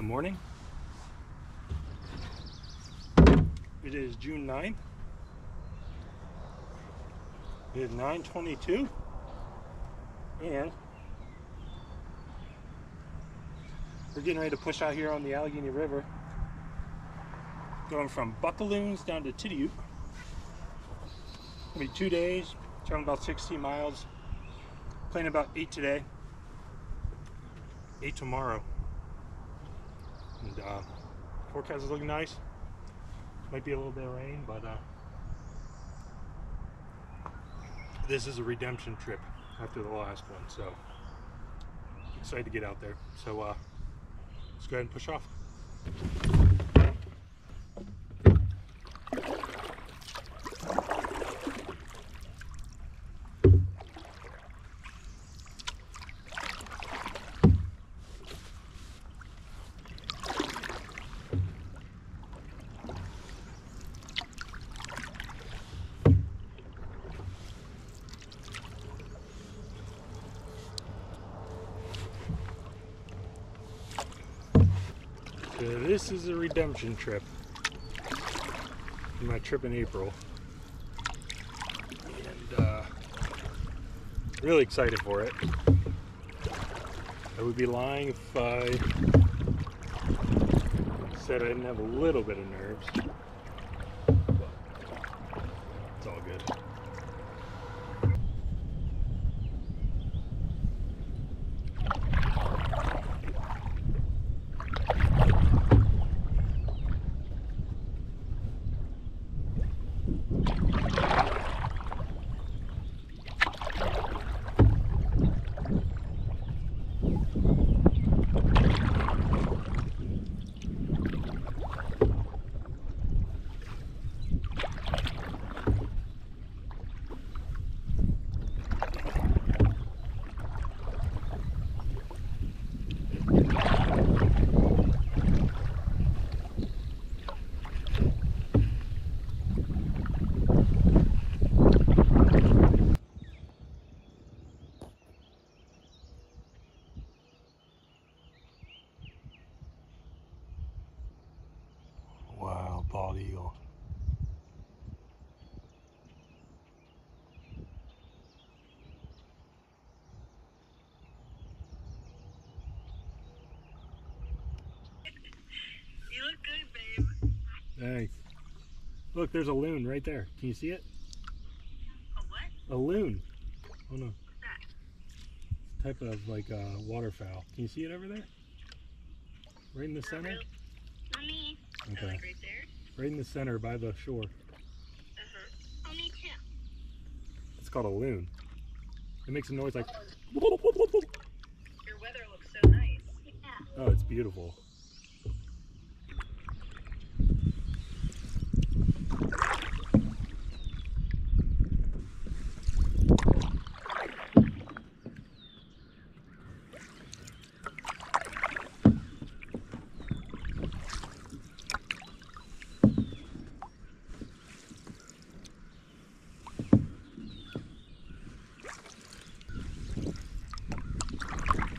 morning. It is June 9th. It is 9:22 and we're getting ready to push out here on the Allegheny River, going from Buckaloons down to Tidiute. It'll be 2 days, traveling about 16 miles, playing about 8 today, 8 tomorrow. And forecast is looking nice. Might be a little bit of rain, but this is a redemption trip after the last one, so excited to get out there. So let's go ahead and push off. So this is a redemption trip. My trip in April, and really excited for it. I would be lying if I said I didn't have a little bit of nerves, but it's all good. Wow, bald eagle. You look good, babe. Thanks. Look, there's a loon right there. Can you see it? A what? A loon. Oh no. What's that? Type of like waterfowl. Can you see it over there? Right in the center? Really? Mommy. Okay. Like right there? Right in the center by the shore. Uh-huh. Oh, me too. It's called a loon. It makes a noise like... Your weather looks so nice. Yeah. Oh, it's beautiful.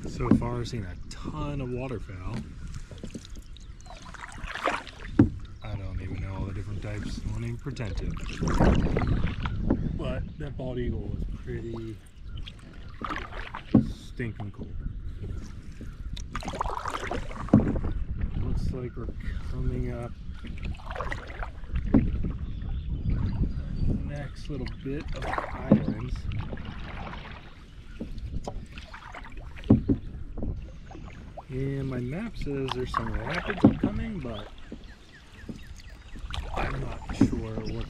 So far, I've seen a ton of waterfowl. I don't even know all the different types. I won't even pretend to. But that bald eagle was pretty stinking cool. Looks like we're coming up the next little bit of islands. And my map says there's some rapids upcoming, but I'm not sure what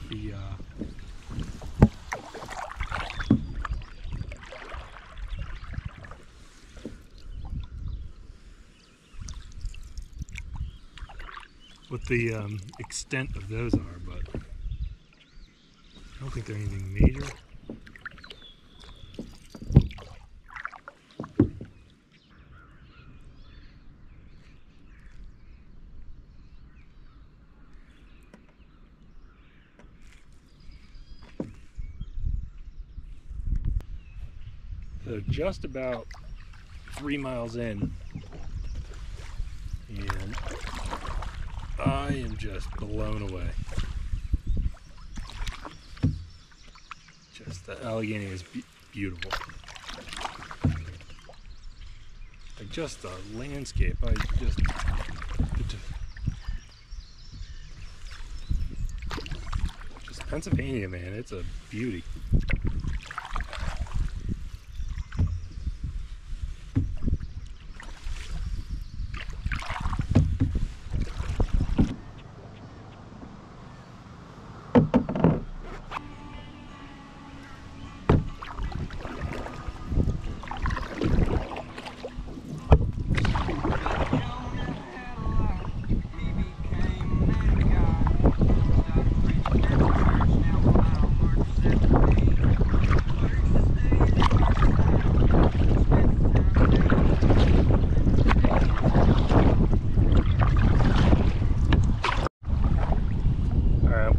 the extent of those are, but I don't think they're anything major. So just about 3 miles in, and I am just blown away. Just the Allegheny is beautiful. Like just the landscape, just Pennsylvania, man, it's a beauty.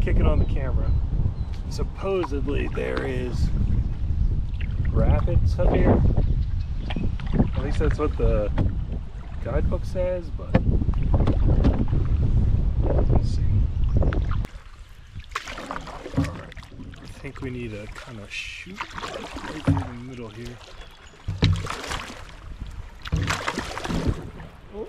Kicking on the camera. Supposedly there is rapids up here. At least that's what the guidebook says, but let's see. Alright, I think we need to kind of shoot right through the middle here. Oh.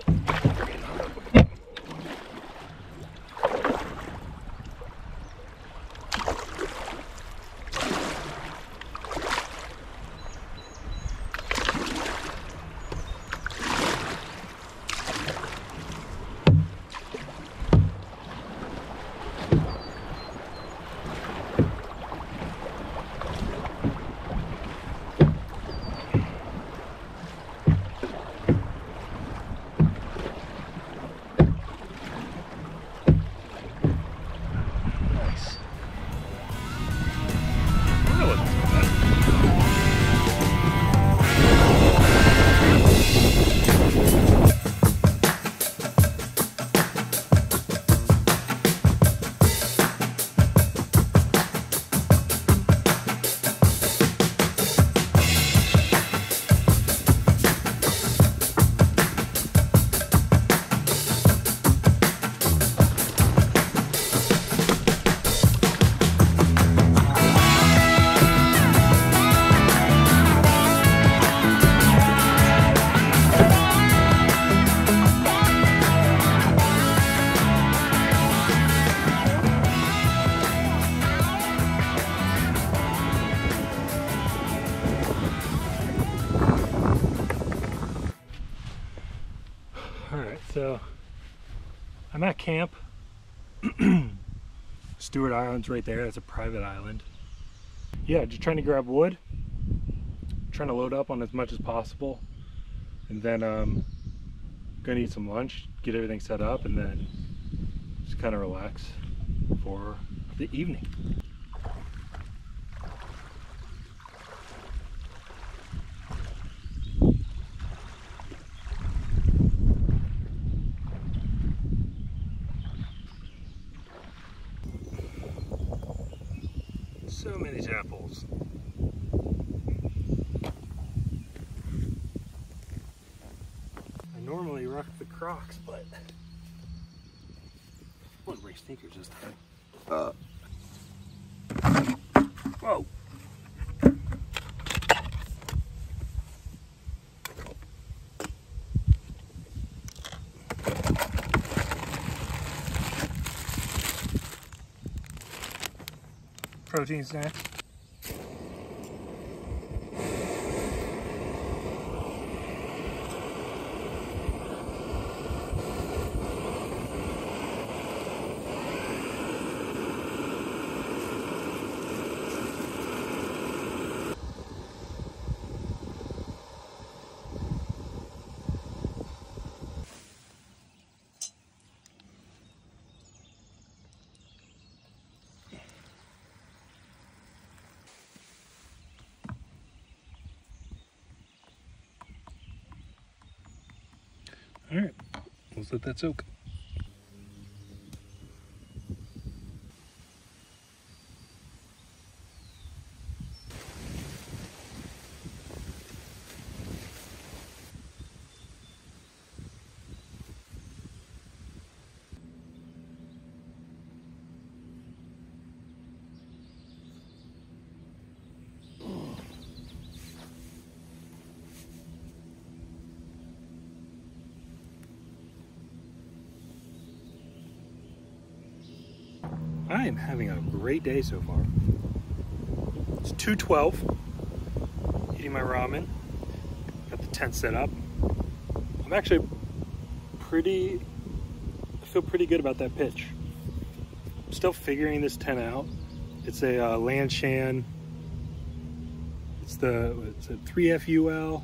So I'm at camp. Stewart Island's right there. That's a private island. Yeah, just trying to grab wood, trying to load up on as much as possible, and then gonna eat some lunch, get everything set up, and then just kind of relax for the evening. So many apples. I normally rock the Crocs, but I want to bring sneakers this time. Whoa! Protein snacks. All right, let's let that soak. I am having a great day so far. It's 2:12. Eating my ramen. Got the tent set up. I'm actually I feel pretty good about that pitch. I'm still figuring this tent out. It's a Lanshan. It's a 3FUL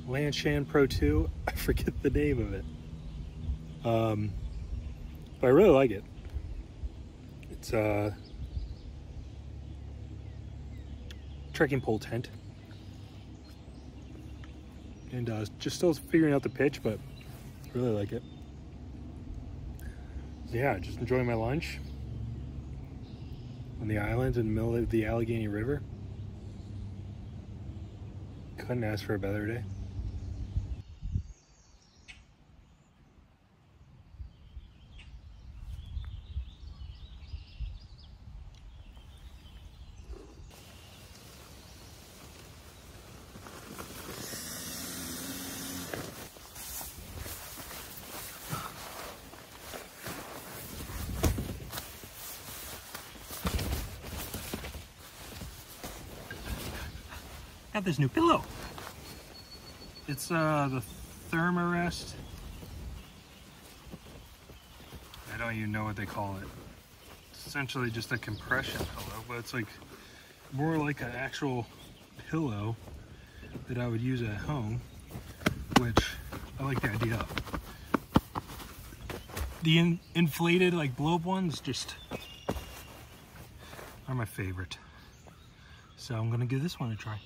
Lanshan Pro 2. I forget the name of it. But I really like it. It's a trekking pole tent. And just still figuring out the pitch, but I really like it. So yeah, just enjoying my lunch on the island in the middle of the Allegheny River. Couldn't ask for a better day. Got this new pillow. It's the Thermarest. I don't even know what they call it. It's essentially just a compression pillow, but it's like more like an actual pillow that I would use at home, which I like the idea of. The inflated like blow-up ones just are my favorite. So I'm gonna give this one a try.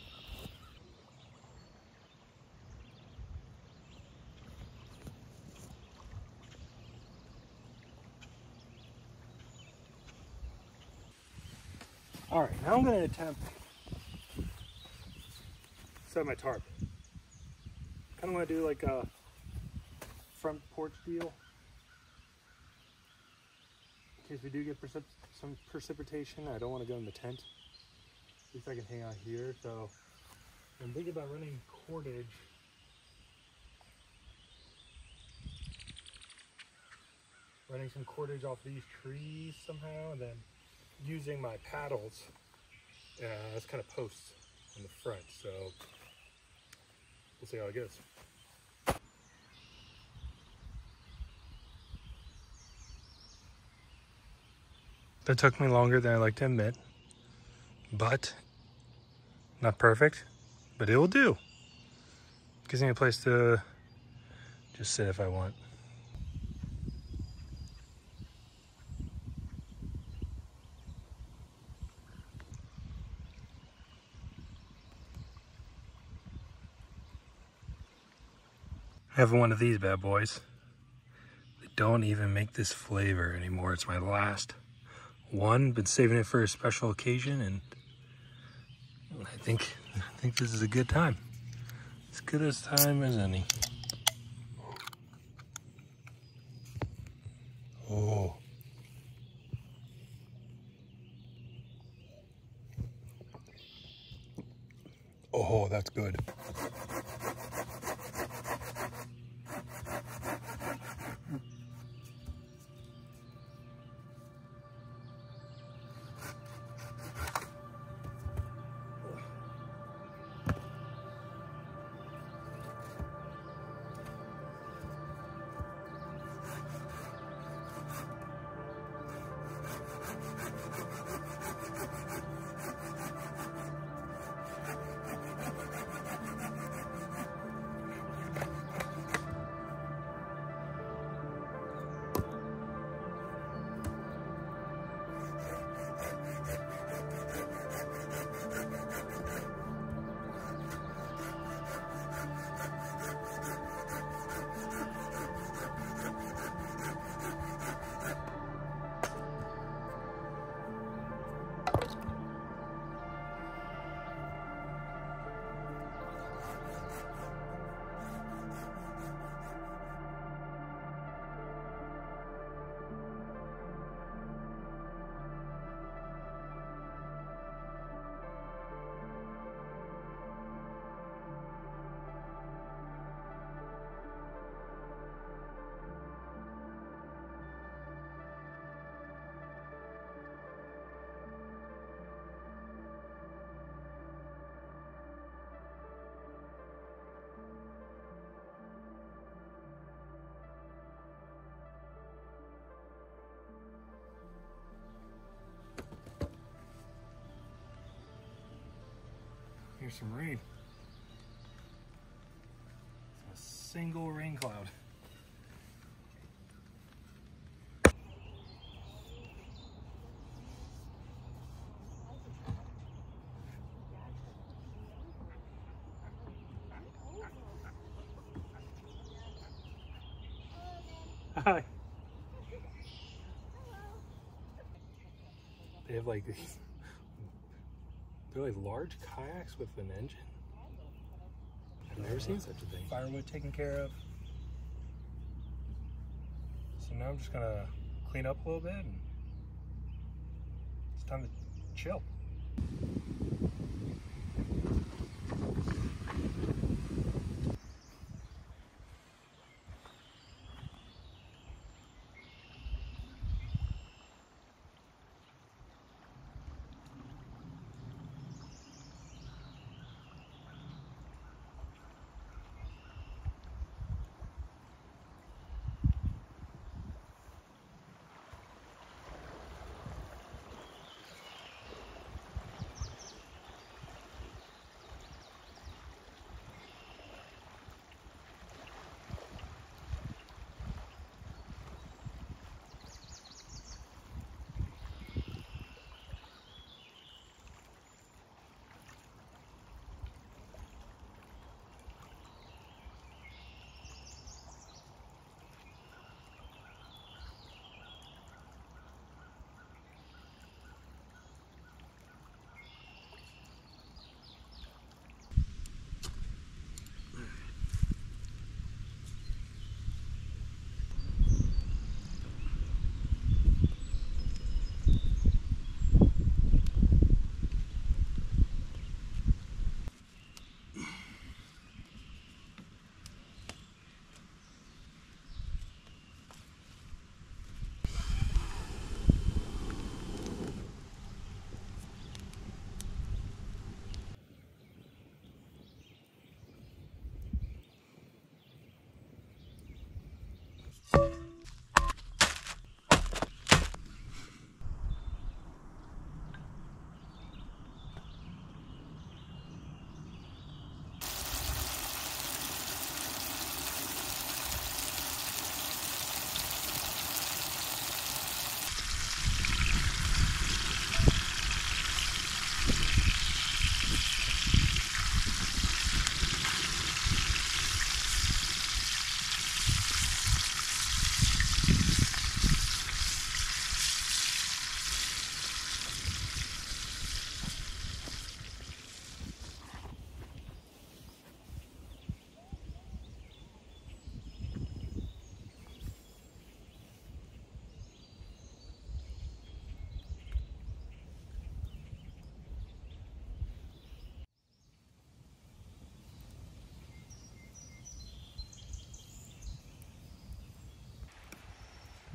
All right, now I'm going to attempt to set my tarp. Kind of want to do like a front porch deal in case we do get some precipitation. I don't want to go in the tent. At least I can hang out here. So I'm thinking about running cordage. Running some cordage off these trees somehow, and then using my paddles as kind of posts on the front. So we'll see how it goes. That took me longer than I like to admit, but not perfect, but it will do. Gives me a place to just sit if I want. Having one of these bad boys. They don't even make this flavor anymore. It's my last one. Been saving it for a special occasion, and I think this is a good time. As good a time as any. Oh. Oh, that's good. There's some rain. It's a single rain cloud. Hi. They have like these, they're like large kayaks with an engine. I've never seen such a thing. Firewood taken care of. So now I'm just gonna clean up a little bit and it's time to chill.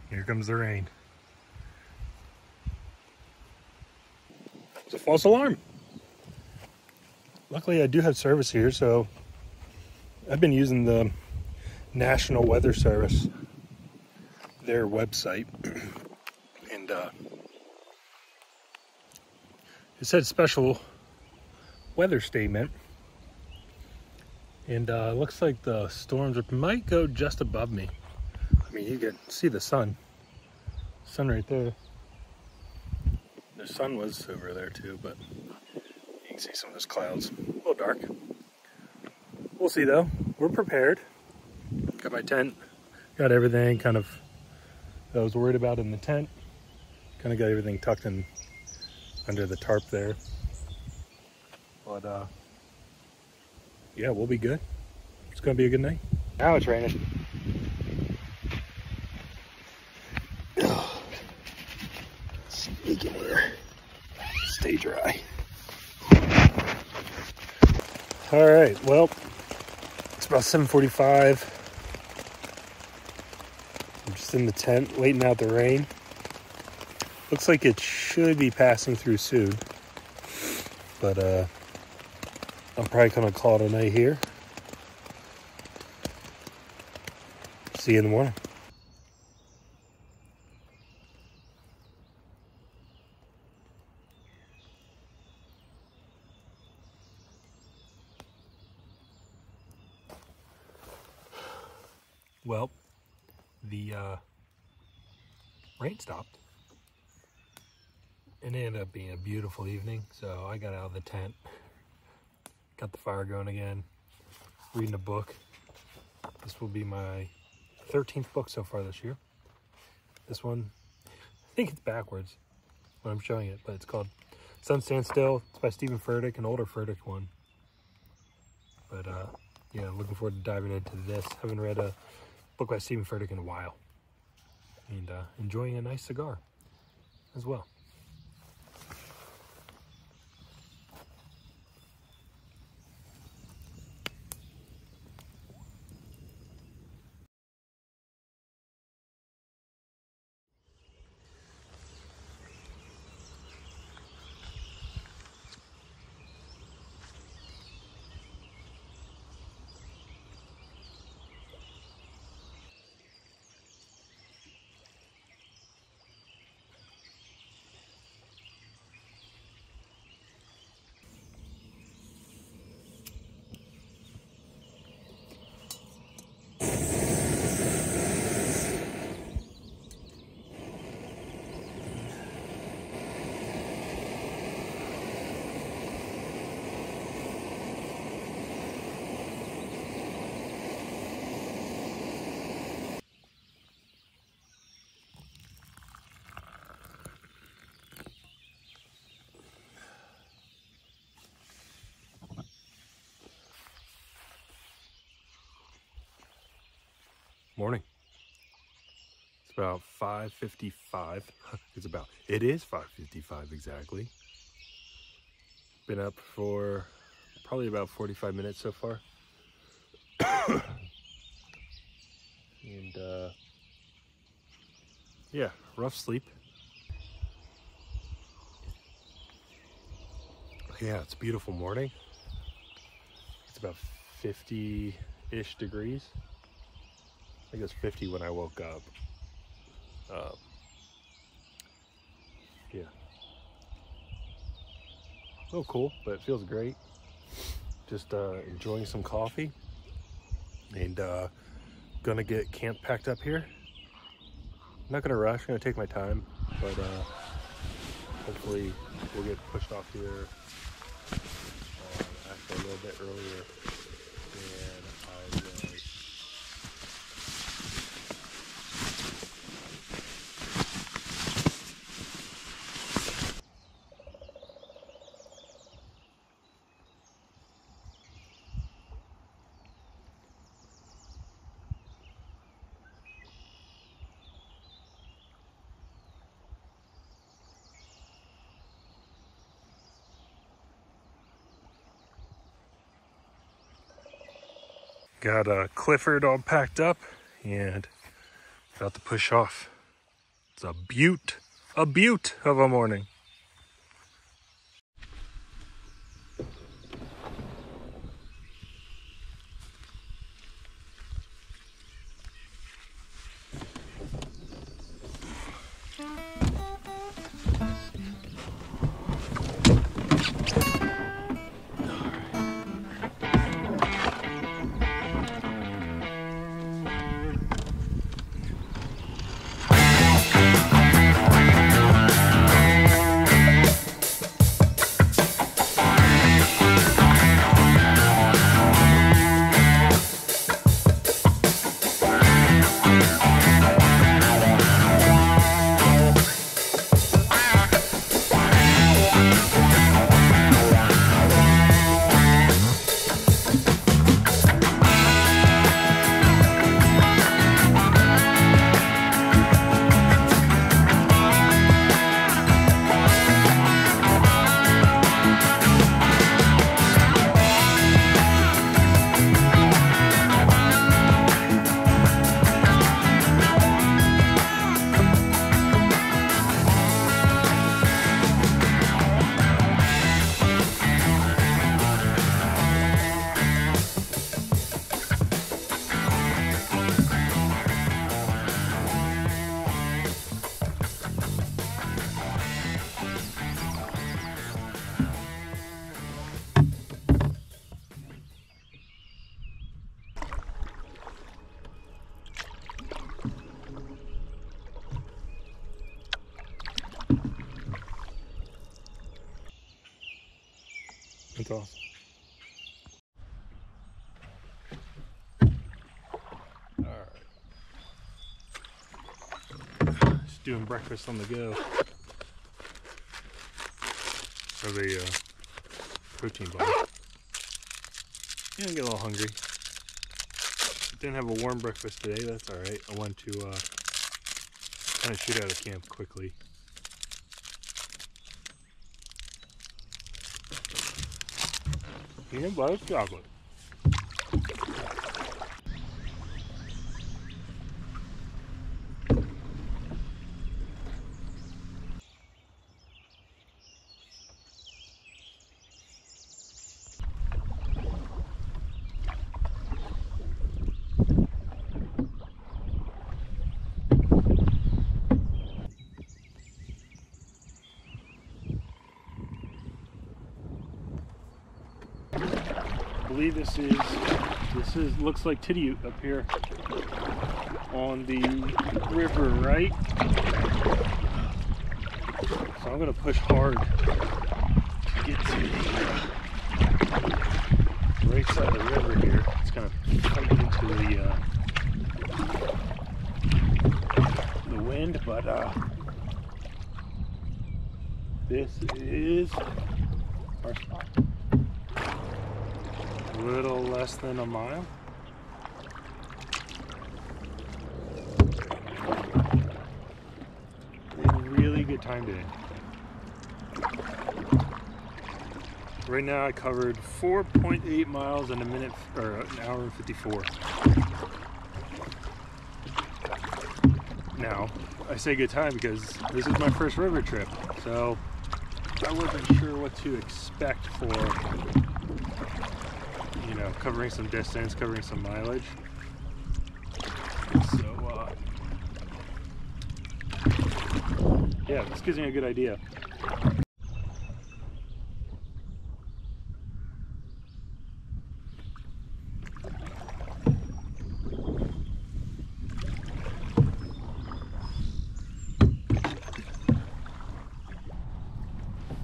Here comes the rain. It's a false alarm. Luckily, I do have service here, so I've been using the National Weather Service, their website, and it said special weather statement, and it looks like the storms might go just above me. I mean, you can see the sun right there. The sun was over there too, but you can see some of those clouds. A little dark. We'll see though. We're prepared. Got my tent, got everything kind of that I was worried about in the tent. Kind of got everything tucked in under the tarp there. But yeah, we'll be good. It's gonna be a good night. Now it's raining. Sneak in here. Stay dry. All right, well, it's about 7:45. I'm just in the tent waiting out the rain. Looks like it should be passing through soon, but I'm probably gonna call it a night here. See you in the morning. Well, the rain stopped, and it ended up being a beautiful evening. So I got out of the tent, got the fire going again, reading a book. This will be my 13th book so far this year. This one, I think it's backwards when I'm showing it, but it's called Sun Stands Still. It's by Stephen Furtick, an older Furtick one. But yeah, looking forward to diving into this. Haven't read a book by Stephen Furtick in a while. And enjoying a nice cigar as well. Morning. It's about 5:55. It is 5:55 exactly. Been up for probably about 45 minutes so far. And yeah, rough sleep. Yeah, it's a beautiful morning. It's about 50-ish degrees. I think it was 50 when I woke up. Yeah. A little cool, but it feels great. Just enjoying some coffee. And gonna get camp packed up here. I'm not gonna rush, I'm gonna take my time. But hopefully we'll get pushed off here actually a little bit earlier than I was. Got Clifford all packed up and about to push off. It's a beaut of a morning. That's awesome. Alright. Just doing breakfast on the go. Have a protein bar. Yeah, I get a little hungry. Didn't have a warm breakfast today, that's alright. I wanted to kind of shoot out of camp quickly. Peanut butter chocolate. I believe this is looks like Titty up here on the river, right? So I'm gonna push hard to get to the right side of the river here. It's gonna fight into the wind, but this is our spot. A little less than a mile. A really good time today. Right now I covered 4.8 miles in a minute, or an hour and 54. Now, I say good time because this is my first river trip, so I wasn't sure what to expect for, you know, covering some distance, covering some mileage. So, yeah, this gives me a good idea.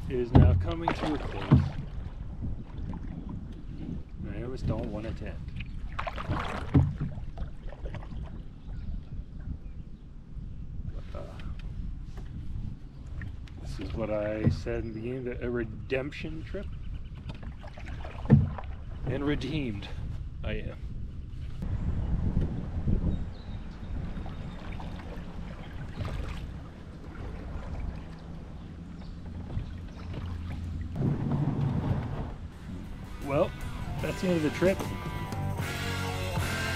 It is now coming to a close. I always don't want it to end. This is what I said in the beginning, a redemption trip. And redeemed I am. Well, that's the end of the trip.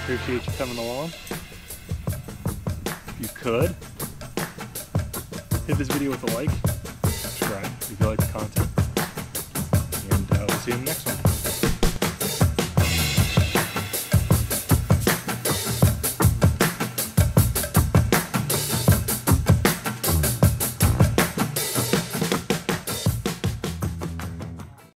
Appreciate you coming along. If you could, hit this video with a like, subscribe if you like the content, and we'll see you in the next one.